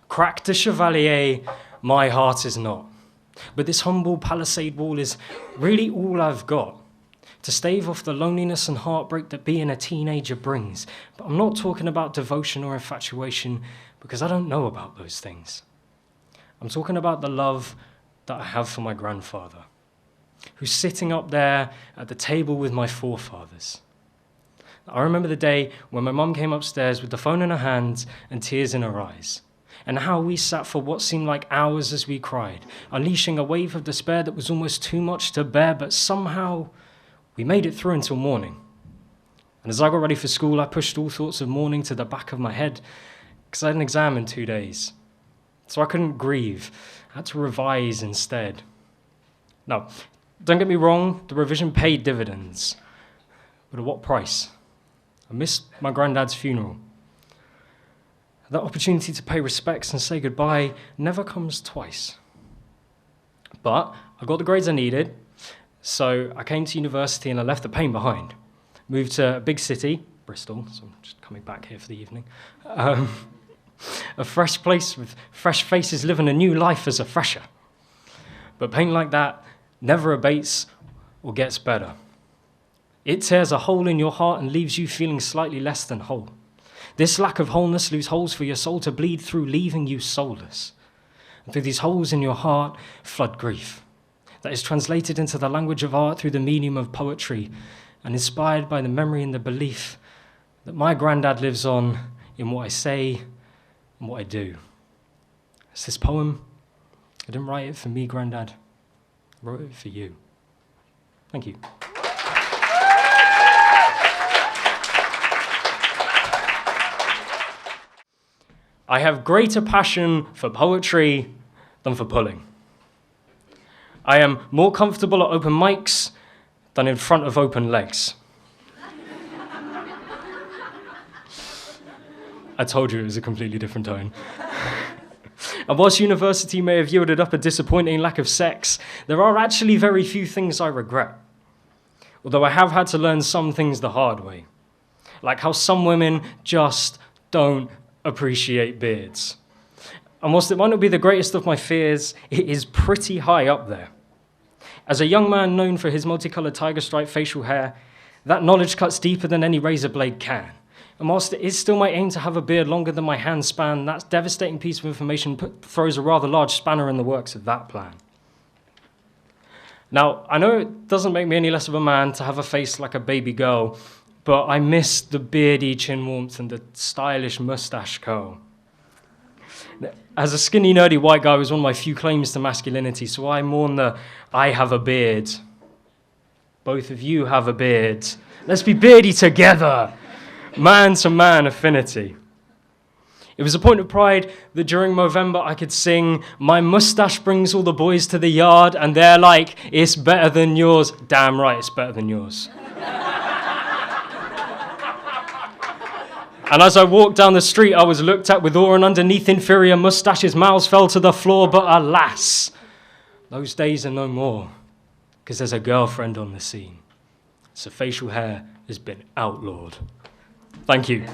Crack de chevalier, my heart is not. But this humble palisade wall is really all I've got to stave off the loneliness and heartbreak that being a teenager brings. But I'm not talking about devotion or infatuation, because I don't know about those things. I'm talking about the love that I have for my grandfather, who's sitting up there at the table with my forefathers. I remember the day when my mum came upstairs with the phone in her hand and tears in her eyes, and how we sat for what seemed like hours as we cried, unleashing a wave of despair that was almost too much to bear, but somehow we made it through until morning. And as I got ready for school, I pushed all thoughts of mourning to the back of my head, because I had an exam in 2 days. So I couldn't grieve. I had to revise instead. Now, don't get me wrong, the revision paid dividends. But at what price? I missed my granddad's funeral. That opportunity to pay respects and say goodbye never comes twice. But I got the grades I needed, so I came to university and I left the pain behind. Moved to a big city, Bristol, so I'm just coming back here for the evening. A fresh place with fresh faces living a new life as a fresher. But pain like that never abates or gets better. It tears a hole in your heart and leaves you feeling slightly less than whole. This lack of wholeness leaves holes for your soul to bleed through, leaving you soulless. And through these holes in your heart, flood grief. That is translated into the language of art through the medium of poetry and inspired by the memory and the belief that my granddad lives on in what I say and what I do. It's this poem. I didn't write it for me, Grandad. I wrote it for you. Thank you. I have greater passion for poetry than for pulling. I am more comfortable at open mics than in front of open legs. I told you it was a completely different tone. And whilst university may have yielded up a disappointing lack of sex, there are actually very few things I regret. Although I have had to learn some things the hard way. Like how some women just don't appreciate beards. And whilst it might not be the greatest of my fears, it is pretty high up there. As a young man known for his multicolored tiger stripe facial hair, that knowledge cuts deeper than any razor blade can. And whilst it is still my aim to have a beard longer than my hand span, that devastating piece of information throws a rather large spanner in the works of that plan. Now, I know it doesn't make me any less of a man to have a face like a baby girl, but I miss the beardy chin warmth and the stylish mustache curl. As a skinny, nerdy white guy was one of my few claims to masculinity, so I mourn the I have a beard. Both of you have a beard. Let's be beardy together. Man-to-man affinity. It was a point of pride that during Movember I could sing, my mustache brings all the boys to the yard, and they're like, it's better than yours. Damn right, it's better than yours. And as I walked down the street, I was looked at with awe, and underneath inferior mustaches, mouths fell to the floor. But alas, those days are no more, because there's a girlfriend on the scene. So facial hair has been outlawed. Thank you.